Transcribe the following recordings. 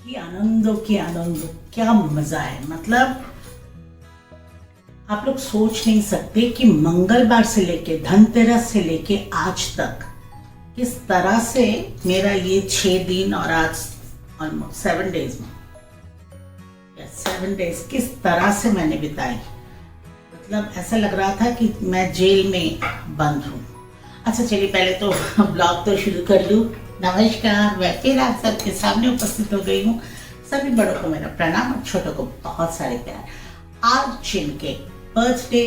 की आनंदो क्या मजा है। मतलब आप लोग सोच नहीं सकते कि मंगलवार से लेके धनतेरस से लेके आज तक किस तरह से मेरा ये 6 दिन और आज ऑलमोस्ट 7 डेज में 7 डेज किस तरह से मैंने बिताई। मतलब ऐसा लग रहा था कि मैं जेल में बंद हूँ। अच्छा चलिए पहले तो ब्लॉग तो शुरू कर लूँ। नमस्कार, मैं फिर आप सबके सामने उपस्थित हो गई हूँ। सभी बड़ों को मेरा प्रणाम और छोटों को बहुत सारे प्यार। आज जिनके बर्थडे,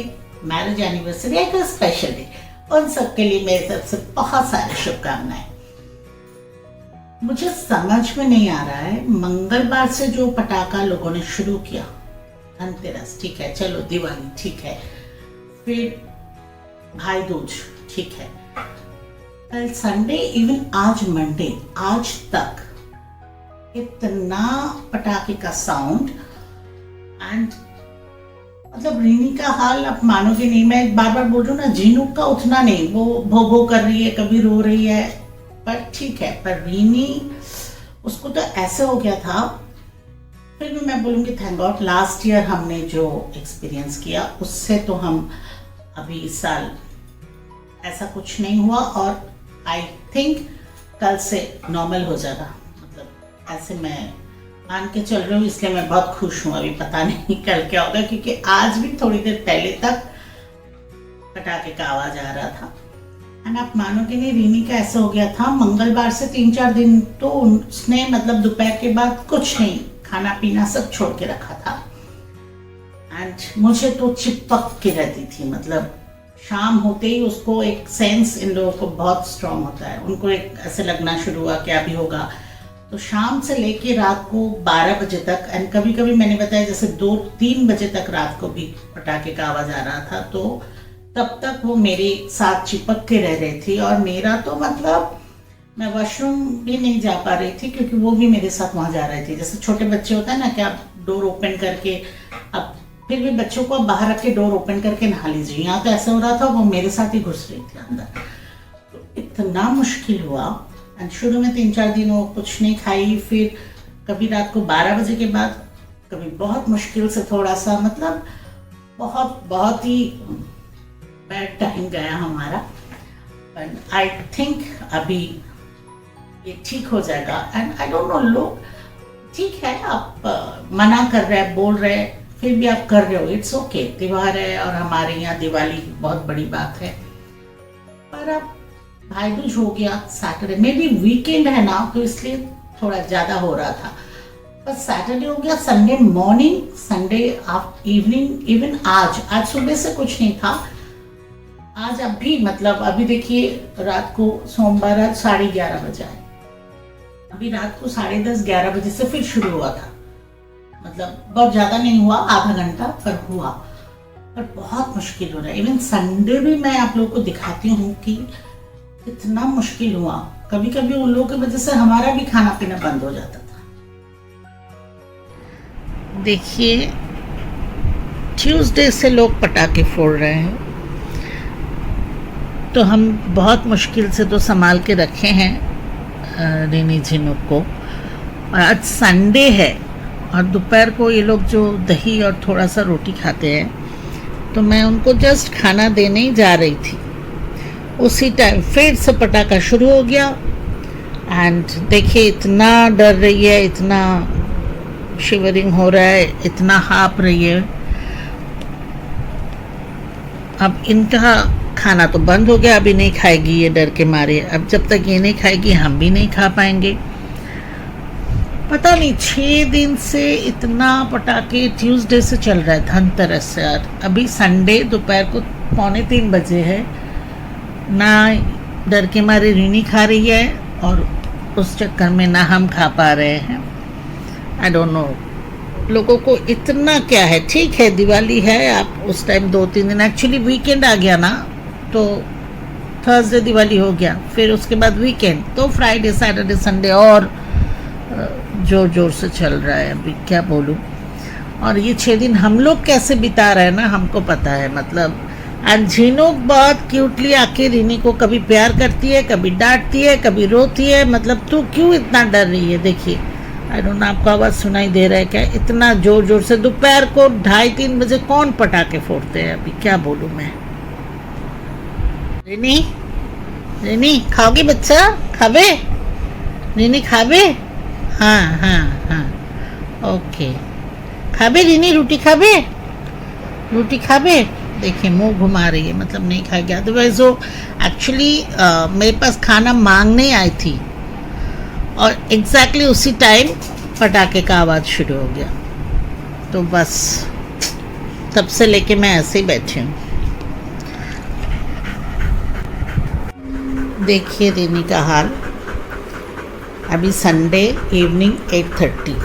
मैरिज एनिवर्सरी या कोई स्पेशल डे, उन सबके लिए मेरी तरफ से बहुत सारी शुभकामनाएं। मुझे समझ में नहीं आ रहा है, मंगलवार से जो पटाखा लोगों ने शुरू किया, धनतेरस ठीक है, चलो दिवाली ठीक है, फिर भाई दूज ठीक है, कल संडे, इवन आज मंडे, आज तक इतना पटाखे का साउंड एंड मतलब रीनी का हाल आप मानोगे नहीं। मैं बार बार बोल रही हूँ ना, झिनुक का उतना नहीं, वो भो भो कर रही है, कभी रो रही है, पर ठीक है। पर रीनी, उसको तो ऐसे हो गया था। फिर भी मैं बोलूँगी थैंक गॉड, लास्ट ईयर हमने जो एक्सपीरियंस किया उससे तो हम अभी इस साल ऐसा कुछ नहीं हुआ और आई थिंक कल से नॉर्मल हो जाएगा। मतलब ऐसे मैं मान के चल रही हूँ, इसलिए मैं बहुत खुश हूँ। अभी पता नहीं कल क्या होगा, क्योंकि आज भी थोड़ी देर पहले तक पटाखे का आवाज आ रहा था। एंड आप मानोगे नहीं, रीनी का ऐसा हो गया था, मंगलवार से 3-4 दिन तो उसने मतलब दोपहर के बाद कुछ नहीं, खाना पीना सब छोड़ के रखा था। एंड मुझे तो चिपक के रहती थी। मतलब शाम होते ही उसको एक सेंस, इन लोगों को बहुत स्ट्रांग होता है, उनको एक ऐसे लगना शुरू हुआ क्या भी होगा। तो शाम से लेके रात को 12 बजे तक, एंड कभी कभी मैंने बताया जैसे 2-3 बजे तक रात को भी पटाखे का आवाज आ रहा था, तो तब तक वो मेरे साथ चिपक के रह रही थी। और मेरा तो मतलब मैं वॉशरूम भी नहीं जा पा रही थी, क्योंकि वो भी मेरे साथ वहाँ जा रहे थे। जैसे छोटे बच्चे होता है ना कि आप डोर ओपन करके, अब फिर भी बच्चों को बाहर रख के डोर ओपन करके नहा लीजिए, यहाँ तो ऐसा हो रहा था वो मेरे साथ ही घुस रही थी अंदर। तो इतना मुश्किल हुआ। एंड शुरू में 3-4 दिन वो कुछ नहीं खाई, फिर कभी रात को 12 बजे के बाद, कभी बहुत मुश्किल से थोड़ा सा, मतलब बहुत ही बैड टाइम गया हमारा। बट आई थिंक अभी ये ठीक हो जाएगा। एंड आई डोंट नो, लोग ठीक है, आप मना कर रहे हैं, बोल रहे हैं, फिर भी आप कर रहे हो, इट्स ओके। त्योहार है और हमारे यहाँ दिवाली बहुत बड़ी बात है। पर अब भाई दूज हो गया, सैटरडे में भी वीकेंड है ना, तो इसलिए थोड़ा ज्यादा हो रहा था। पर सैटरडे हो गया, Sunday morning, Sunday evening, even आज सुबह से कुछ नहीं था। आज अभी मतलब अभी देखिए, रात को सोमवार 11:30 बजे आए, अभी रात को 10:30-11 बजे से फिर शुरू हुआ था। मतलब बहुत ज्यादा नहीं हुआ, आधा घंटा पर हुआ, पर बहुत मुश्किल हो रहा है। इवन संडे भी मैं आप लोगों को दिखाती हूँ कि इतना मुश्किल हुआ। कभी कभी उन लोगों की वजह से हमारा भी खाना पीना बंद हो जाता था। देखिए, ट्यूसडे से लोग पटाखे फोड़ रहे हैं, तो हम बहुत मुश्किल से तो संभाल के रखे हैं रीनी झिनुक को। और आज संडे है और दोपहर को ये लोग जो दही और थोड़ा सा रोटी खाते हैं, तो मैं उनको जस्ट खाना देने ही जा रही थी, उसी टाइम फिर से पटाखा शुरू हो गया। एंड देखिए, इतना डर रही है, इतना शिवरिंग हो रहा है, इतना हाँप रही है। अब इनका खाना तो बंद हो गया, अभी नहीं खाएगी ये डर के मारे। अब जब तक ये नहीं खाएगी हम भी नहीं खा पाएंगे। पता नहीं 6 दिन से इतना पटाखे ट्यूसडे से चल रहा है, धनतेरस से। यार अभी संडे दोपहर को 2:45 बजे है ना, डर के मारे रीनी खा रही है और उस चक्कर में ना हम खा पा रहे हैं। आई डोंट नो, लोगों को इतना क्या है। ठीक है, दिवाली है, आप उस टाइम 2-3 दिन, एक्चुअली वीकेंड आ गया ना, तो थर्सडे दिवाली हो गया, फिर उसके बाद वीकेंड, तो फ्राइडे सैटरडे संडे और जोर जोर से चल रहा है। अभी क्या बोलूं। और ये 6 दिन हम लोग कैसे बिता रहे हैं ना, हमको पता है। मतलब झिनुक बहुत क्यूटली आके रीनी को कभी प्यार करती है, कभी डांटती है, कभी रोती है। मतलब तू क्यों इतना डर रही है, देखिए आई डोंट नो आपको आवाज़ सुनाई दे रहा है क्या? इतना जोर जोर से दोपहर को 2:30-3 बजे कौन पटाखे फोड़ते हैं? अभी क्या बोलूँ मैं। रिनी, रिनी खाओगी बच्चा? खाबे? रिनी खाबे? हाँ हाँ हाँ, ओके। खाबे रिनी, रोटी खाबे? रोटी खाबे? देखिए मुंह घुमा रही है, मतलब नहीं खाएगी। अदरवाइज वो एक्चुअली मेरे पास खाना मांगने आई थी और एग्जैक्टली उसी टाइम पटाखे का आवाज़ शुरू हो गया, तो बस तब से लेके मैं ऐसे ही बैठी हूँ। देखिए रिनी का हाल। अभी संडे इवनिंग 8:30,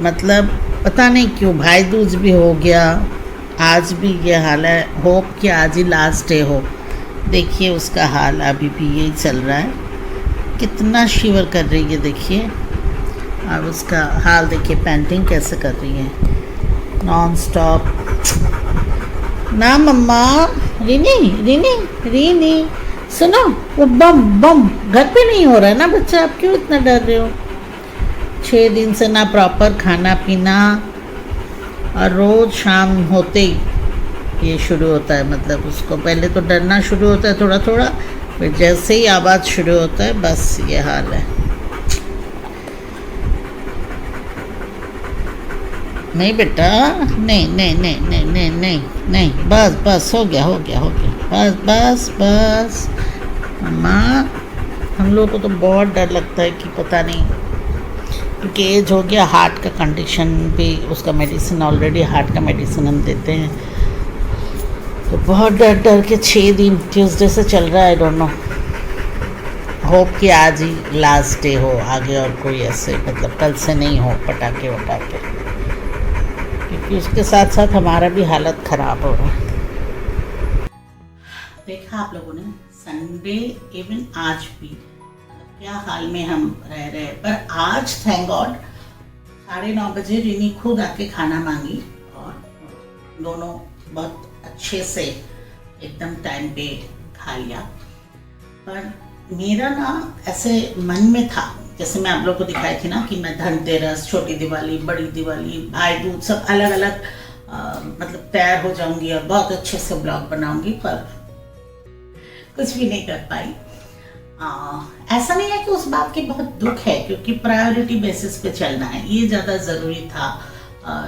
मतलब पता नहीं क्यों भाई दूज भी हो गया, आज भी ये हाल है। होप कि आज ही लास्ट डे हो। देखिए उसका हाल अभी भी यही चल रहा है, कितना शिवर कर रही है देखिए। और उसका हाल देखिए, पेंटिंग कैसे कर रही है नॉन स्टॉप। ना मम्मा, रिनी रिनी रिनी सुनो, वो बम बम घर पे नहीं हो रहा है ना बच्चा, आप क्यों इतना डर रहे हो? 6 दिन से ना प्रॉपर खाना पीना, और रोज़ शाम होते ही ये शुरू होता है। मतलब उसको पहले तो डरना शुरू होता है थोड़ा थोड़ा, फिर जैसे ही आवाज़ शुरू होता है बस ये हाल है। नहीं बेटा, नहीं नहीं नहीं नहीं नहीं नहीं नहीं, बस बस हो गया हो गया हो गया, बस बस बस। अम्मा, हम लोग को तो बहुत डर लगता है कि पता नहीं, क्योंकि एज हो गया, हार्ट का कंडीशन भी, उसका मेडिसिन ऑलरेडी हार्ट का मेडिसिन हम देते हैं, तो बहुत डर डर के 6 दिन ट्यूसडे से चल रहा है। आई डोंट नो, होप कि आज ही लास्ट डे हो, आगे और कोई ऐसे मतलब कल से नहीं हो पटाखे वटाखे, क्योंकि उसके साथ साथ हमारा भी हालत ख़राब हो रहा है। देखा आप लोगों ने, संडे इवन आज भी क्या हाल में हम रह रहे हैं। पर आज थैंक गॉड 9:30 बजे रिनी खुद आके खाना मांगी और दोनों बहुत अच्छे से एकदम टाइम पे खा लिया। पर मेरा ना ऐसे मन में था, जैसे मैं आप लोग को दिखाई थी ना कि मैं धनतेरस, छोटी दिवाली, बड़ी दिवाली, भाई दूज सब अलग अलग मतलब तैयार हो जाऊंगी और बहुत अच्छे से ब्लॉग बनाऊंगी, पर कुछ भी नहीं कर पाई। ऐसा नहीं है कि उस बात की बहुत दुख है, क्योंकि प्रायोरिटी बेसिस पे चलना है, ये ज़्यादा ज़रूरी था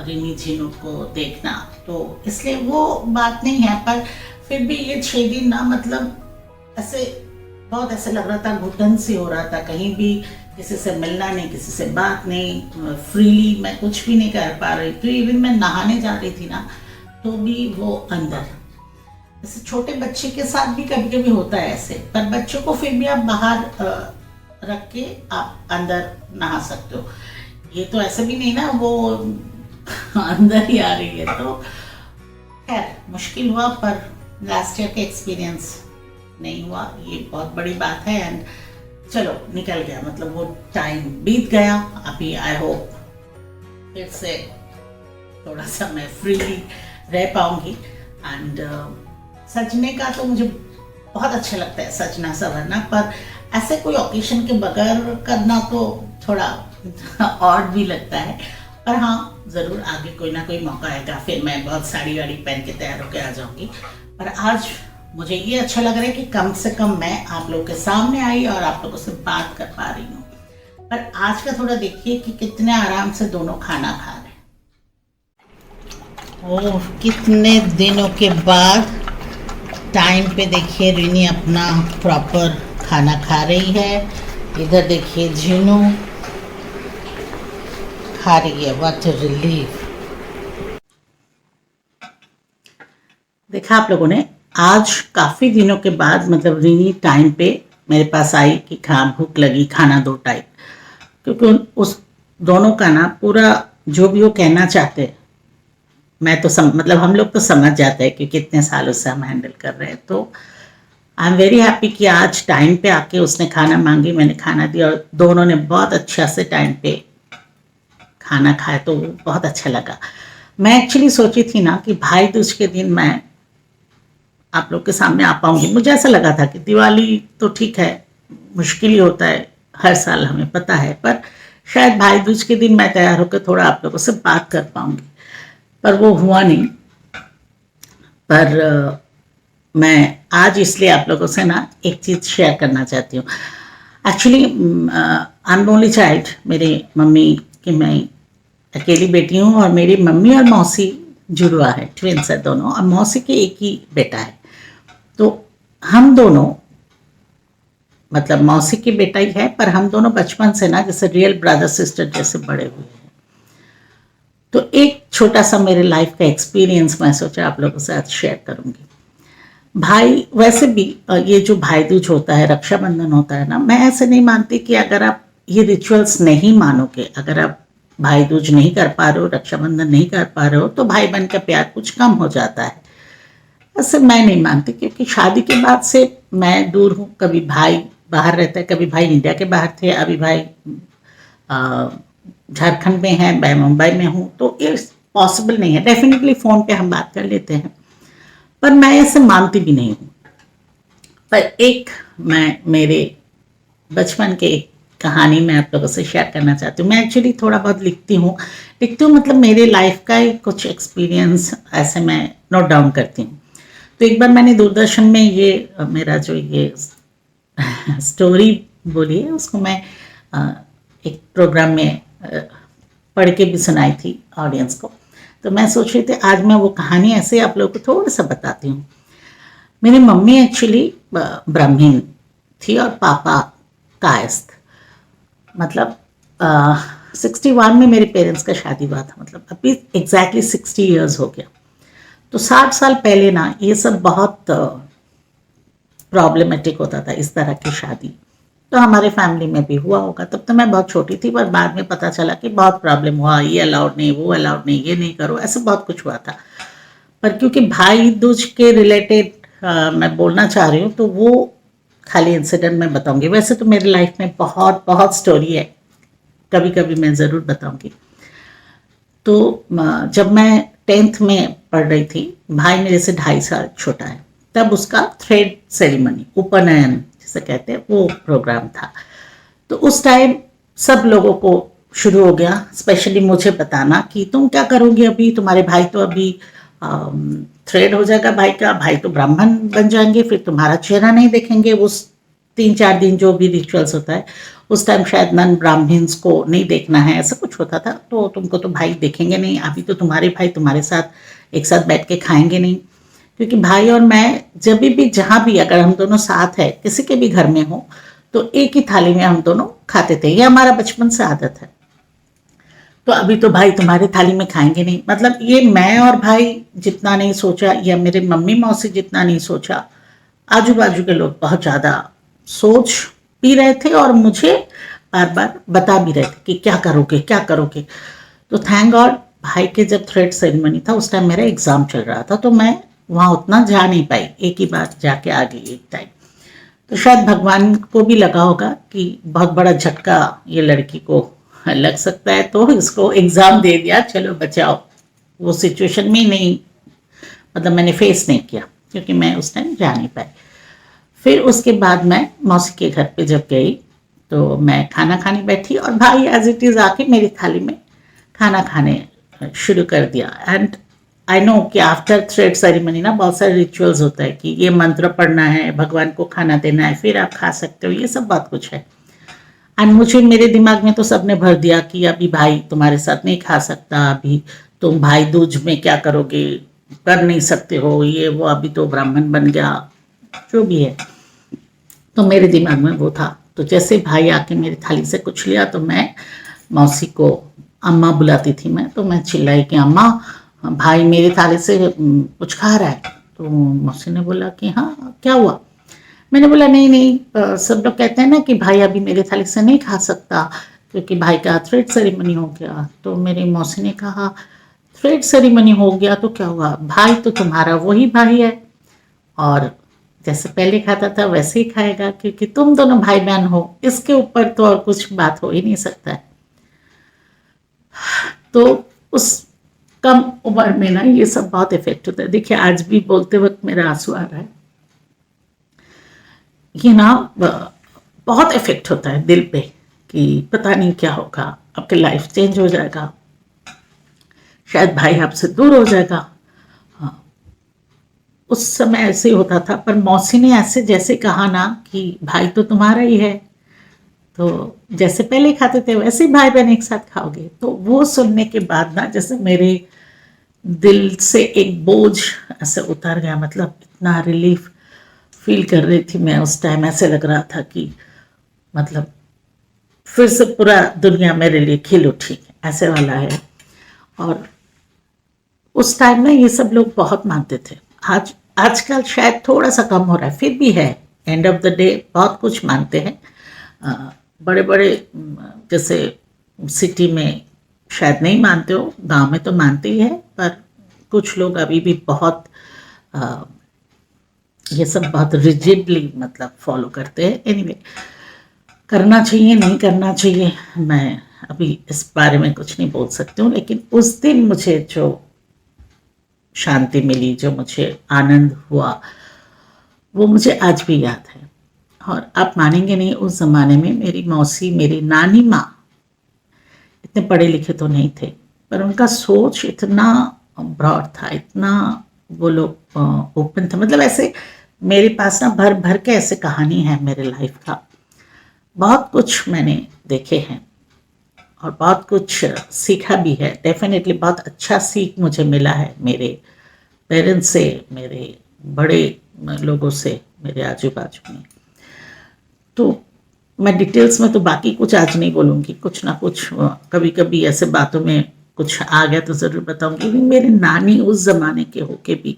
रिनी झीनू को देखना, तो इसलिए वो बात नहीं है। पर फिर भी ये 6 दिन ना, मतलब ऐसे बहुत ऐसे लग रहा था, घुटन से हो रहा था, कहीं भी किसी से मिलना नहीं, किसी से बात नहीं, फ्रीली मैं कुछ भी नहीं कर पा रही। तो इवन मैं नहाने जा रही थी ना, तो भी वो अंदर, जैसे छोटे बच्चे के साथ भी कभी कभी होता है ऐसे, पर बच्चों को फिर भी आप बाहर रख के आप अंदर नहा सकते हो। ये तो ऐसा भी नहीं ना वो अंदर ही आ रही है, तो खैर मुश्किल हुआ, पर लास्ट ईयर का एक्सपीरियंस नहीं हुआ, ये बहुत बड़ी बात है। एंड चलो निकल गया, मतलब वो टाइम बीत गया। अभी आई होप फिर से थोड़ा सा मैं फ्रीली रह पाऊंगी। एंड सजने का तो मुझे बहुत अच्छा लगता है, सजना संवरना, पर ऐसे कोई ओकेशन के बगैर करना तो थोड़ा ऑड भी लगता है। पर हाँ, ज़रूर आगे कोई ना कोई मौका आएगा, फिर मैं बहुत साड़ी वाड़ी पहन के तैयार होकर आ जाऊंगी। पर आज मुझे ये अच्छा लग रहा है कि कम से कम मैं आप लोगों के सामने आई और आप लोगों से बात कर पा रही हूँ। पर आज का थोड़ा देखिए कि कितने आराम से दोनों खाना खा रहे हैं। ओह, कितने दिनों के बाद टाइम पे देखिए रिनी अपना प्रॉपर खाना खा रही है। इधर देखिए झीनू खा रही है, व्हाट अ रिलीफ। देखा आप लोगों ने, आज काफ़ी दिनों के बाद मतलब रिनी टाइम पे मेरे पास आई कि भूख लगी, खाना दो टाइप, क्योंकि उस दोनों का ना पूरा जो भी वो कहना चाहते हैं, मैं तो मतलब हम लोग तो समझ जाते हैं क्योंकि इतने सालों से हम हैंडल कर रहे हैं। तो आई एम वेरी हैप्पी कि आज टाइम पे आके उसने खाना मांगी, मैंने खाना दिया और दोनों ने बहुत अच्छा से टाइम पे खाना खाया, तो बहुत अच्छा लगा। मैं एक्चुअली सोची थी ना कि भाई दूज के दिन मैं आप लोग के सामने आ पाऊंगी। मुझे ऐसा लगा था कि दिवाली तो ठीक है, मुश्किल ही होता है हर साल हमें पता है, पर शायद भाई दूज के दिन मैं तैयार होकर थोड़ा आप लोगों से बात कर पाऊंगी, पर वो हुआ नहीं। पर मैं आज इसलिए आप लोगों से ना एक चीज़ शेयर करना चाहती हूँ। Actually I am only child, मेरी मम्मी की मैं अकेली बेटी हूँ, और मेरी मम्मी और मौसी जुड़वा है, ट्विंस है दोनों, और मौसी के एक ही बेटा है। तो हम दोनों, मतलब मौसी की बेटा ही है, पर हम दोनों बचपन से ना जैसे रियल ब्रदर सिस्टर जैसे बड़े हुए हैं। तो एक छोटा सा मेरे लाइफ का एक्सपीरियंस मैं सोचा आप लोगों से आज शेयर करूंगी। भाई वैसे भी ये जो भाई दूज होता है, रक्षाबंधन होता है ना, मैं ऐसे नहीं मानती कि अगर आप ये रिचुअल्स नहीं मानोगे, अगर आप भाई दूज नहीं कर पा रहे हो, रक्षाबंधन नहीं कर पा रहे हो, तो भाई बहन का प्यार कुछ कम हो जाता है। ऐसे मैं नहीं मानती, क्योंकि शादी के बाद से मैं दूर हूँ। कभी भाई बाहर रहता है, कभी भाई इंडिया के बाहर थे, अभी भाई झारखंड में है, मैं मुंबई में हूँ, तो ये पॉसिबल नहीं है। डेफिनेटली फ़ोन पे हम बात कर लेते हैं, पर मैं ऐसे मानती भी नहीं हूँ। पर एक मैं मेरे बचपन के एक कहानी मैं आप लोगों से शेयर करना चाहती हूँ। मैं एक्चुअली थोड़ा बहुत लिखती हूँ मतलब मेरे लाइफ का ही कुछ एक्सपीरियंस ऐसे मैं नोट डाउन करती हूँ। तो एक बार मैंने दूरदर्शन में ये मेरा जो ये स्टोरी बोली है उसको मैं एक प्रोग्राम में पढ़ के भी सुनाई थी ऑडियंस को। तो मैं सोच रही थी आज मैं वो कहानी ऐसे आप लोगों को थोड़ा सा बताती हूँ। मेरी मम्मी एक्चुअली ब्राह्मण थी और पापा कायस्थ। मतलब 61 में मेरे पेरेंट्स का शादी हुआ था, मतलब अभी एग्जैक्टली 60 ईयर्स हो गया। तो 60 साल पहले ना ये सब बहुत प्रॉब्लमेटिक होता था, इस तरह की शादी। तो हमारे फैमिली में भी हुआ होगा, तब तो मैं बहुत छोटी थी, पर बाद में पता चला कि बहुत प्रॉब्लम हुआ, ये अलाउड नहीं, वो अलाउड नहीं, ये नहीं करो, ऐसे बहुत कुछ हुआ था। पर क्योंकि भाई दूज के रिलेटेड मैं बोलना चाह रही हूँ, तो वो खाली इंसिडेंट मैं बताऊंगी। वैसे तो मेरी लाइफ में बहुत बहुत स्टोरी है, कभी कभी मैं ज़रूर बताऊंगी। तो जब मैं 10th में पढ़ रही थी, भाई मेरे से 2.5 साल छोटा है, तब उसका थ्रेड सेरेमनी, उपनयन जिसे कहते हैं, वो प्रोग्राम था। तो उस टाइम सब लोगों को शुरू हो गया, स्पेशली मुझे बताना कि तुम क्या करोगे, अभी तुम्हारे भाई तो अभी थ्रेड हो जाएगा भाई का, भाई तो ब्राह्मण बन जाएंगे, फिर तुम्हारा चेहरा नहीं देखेंगे उस 3-4 दिन जो भी रिचुअल्स होता है। उस टाइम शायद नन ब्राह्मण्स को नहीं देखना है, ऐसा कुछ होता था। तो तुमको तो भाई देखेंगे नहीं, अभी तो तुम्हारे भाई तुम्हारे साथ एक साथ बैठ के खाएंगे नहीं। क्योंकि भाई और मैं जब भी जहाँ भी अगर हम दोनों साथ है, किसी के भी घर में हो, तो एक ही थाली में हम दोनों खाते थे। ये हमारा बचपन से आदत है। तो अभी तो भाई तुम्हारे थाली में खाएंगे नहीं, मतलब ये मैं और भाई जितना नहीं सोचा, या मेरे मम्मी मौसी जितना नहीं सोचा, आजू बाजू के लोग बहुत ज़्यादा सोच भी रहे थे और मुझे बार बार बता भी रहे थे कि क्या करोगे क्या करोगे। तो थैंक गॉड भाई के जब थ्रेड सेरेमनी था उस टाइम मेरा एग्ज़ाम चल रहा था, तो मैं वहाँ उतना जा नहीं पाई, एक ही बार जाके आ गई एक टाइम। तो शायद भगवान को भी लगा होगा कि बहुत बड़ा झटका ये लड़की को लग सकता है, तो इसको एग्ज़ाम दे दिया, चलो बचाओ। वो सिचुएशन में नहीं, मतलब मैंने फेस नहीं किया, क्योंकि मैं उस टाइम जा नहीं पाई। फिर उसके बाद मैं मौसी के घर पे जब गई, तो मैं खाना खाने बैठी और भाई एज इट इज़ आके मेरी थाली में खाना खाने शुरू कर दिया। एंड आई नो कि आफ्टर थ्रेड सेरेमनी ना बहुत सारे रिचुअल्स होता है कि ये मंत्र पढ़ना है, भगवान को खाना देना है, फिर आप खा सकते हो, ये सब बात कुछ है। एंड मुझे मेरे दिमाग में तो सबने भर दिया कि अभी भाई तुम्हारे साथ नहीं खा सकता, अभी तुम भाई दूज में क्या करोगे, कर नहीं सकते हो ये वो, अभी तो ब्राह्मण बन गया, जो भी है। तो मेरे दिमाग में वो था। तो जैसे भाई आके मेरी थाली से कुछ लिया, तो मैं मौसी को अम्मा बुलाती थी मैं, तो मैं चिल्लाई कि अम्मा भाई मेरी थाली से कुछ खा रहा है। तो मौसी ने बोला कि हाँ क्या हुआ। मैंने बोला नहीं नहीं, सब लोग कहते हैं ना कि भाई अभी मेरे थाली से नहीं खा सकता क्योंकि भाई का थ्रेड सेरेमनी हो गया। तो मेरी मौसी ने कहा थ्रेड सेरेमनी हो गया तो क्या हुआ, भाई तो तुम्हारा वही भाई है, और जैसे पहले खाता था वैसे ही खाएगा, क्योंकि तुम दोनों भाई बहन हो, इसके ऊपर तो और कुछ बात हो ही नहीं सकता है। तो उस कम उम्र में ना ये सब बहुत इफेक्ट होता है। देखिए आज भी बोलते वक्त मेरा आंसू आ रहा है। ये ना बहुत इफेक्ट होता है दिल पे कि पता नहीं क्या होगा, आपकी लाइफ चेंज हो जाएगा, शायद भाई आपसे दूर हो जाएगा। हाँ, उस समय ऐसे ही होता था, पर मौसी ने ऐसे जैसे कहा ना कि भाई तो तुम्हारा ही है, तो जैसे पहले खाते थे वैसे ही भाई बहन एक साथ खाओगे। तो वो सुनने के बाद ना जैसे मेरे दिल से एक बोझ ऐसे उतर गया, मतलब इतना रिलीफ फील कर रही थी मैं उस टाइम। ऐसे लग रहा था कि मतलब फिर से पूरा दुनिया मेरे लिए खिल उठी, ऐसे वाला है। और उस टाइम में ये सब लोग बहुत मानते थे। आजकल शायद थोड़ा सा कम हो रहा है, फिर भी है। एंड ऑफ द डे बहुत कुछ मानते हैं। बड़े बड़े जैसे सिटी में शायद नहीं मानते हो, गांव में तो मानते ही है, पर कुछ लोग अभी भी बहुत अ, ये सब बहुत रिजिडली मतलब फॉलो करते हैं। एनीवे, करना चाहिए नहीं करना चाहिए मैं अभी इस बारे में कुछ नहीं बोल सकती हूँ, लेकिन उस दिन मुझे जो शांति मिली, जो मुझे आनंद हुआ, वो मुझे आज भी याद है। और आप मानेंगे नहीं, उस ज़माने में मेरी मौसी, मेरी नानी माँ इतने पढ़े लिखे तो नहीं थे, पर उनका सोच इतना ब्रॉड था, इतना वो लोग ओपन था। मतलब ऐसे मेरे पास ना भर भर के ऐसे कहानी है मेरे लाइफ का। बहुत कुछ मैंने देखे हैं और बहुत कुछ सीखा भी है। डेफिनेटली बहुत अच्छा सीख मुझे मिला है मेरे पेरेंट्स से, मेरे बड़े लोगों से, मेरे आजू बाजू में। तो मैं डिटेल्स में तो बाकी कुछ आज नहीं बोलूँगी, कुछ ना कुछ कभी कभी ऐसे बातों में कुछ आ गया तो ज़रूर बताऊँगी। मेरी नानी उस ज़माने के होके भी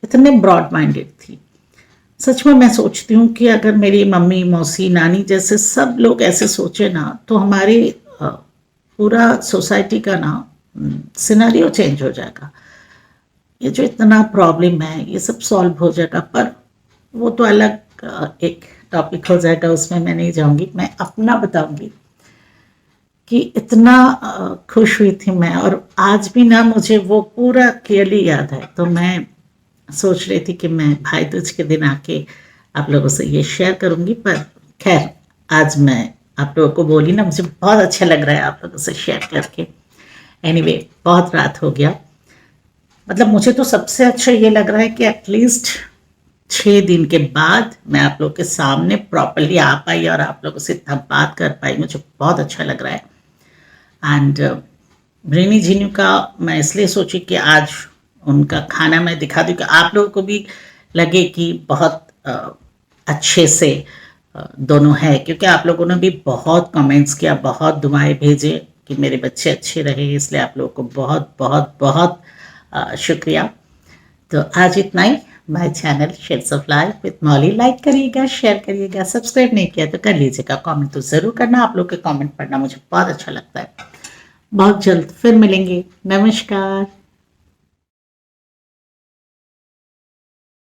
इतने ब्रॉड माइंडेड थी। सच में मैं सोचती हूँ कि अगर मेरी मम्मी, मौसी, नानी जैसे सब लोग ऐसे सोचे ना, तो हमारे पूरा सोसाइटी का ना सिनेरियो चेंज हो जाएगा। ये जो इतना प्रॉब्लम है ये सब सॉल्व हो जाएगा। पर वो तो अलग एक टॉपिक हो जाएगा, उसमें मैं नहीं जाऊंगी। मैं अपना बताऊंगी कि इतना खुश हुई थी मैं, और आज भी ना मुझे वो पूरा क्लियरली याद है। तो मैं सोच रही थी कि मैं भाई दूज के दिन आके आप लोगों से ये शेयर करूंगी, पर खैर आज मैं आप लोगों को बोली ना, मुझे बहुत अच्छा लग रहा है आप लोगों से शेयर करके। एनीवे, बहुत रात हो गया। मतलब मुझे तो सबसे अच्छा ये लग रहा है कि एटलीस्ट 6 दिन के बाद मैं आप लोग के सामने प्रॉपरली आ पाई और आप लोगों से इतना बात कर पाई, मुझे बहुत अच्छा लग रहा है। एंड ब्रेनी झीनू का मैं इसलिए सोची कि आज उनका खाना मैं दिखा दूँ कि आप लोगों को भी लगे कि बहुत अच्छे से दोनों है, क्योंकि आप लोगों ने भी बहुत कमेंट्स किया, बहुत दुआएं भेजे कि मेरे बच्चे अच्छे रहे, इसलिए आप लोगों को बहुत बहुत बहुत शुक्रिया। तो आज इतना ही। My channel shades of life with Molly like करिएगा, शेयर करिएगा, सब्सक्राइब नहीं किया तो कर लीजिएगा, कमेंट तो ज़रूर करना। आप लोग के कमेंट पढ़ना मुझे बहुत अच्छा लगता है। बहुत जल्द फिर मिलेंगे। नमस्कार।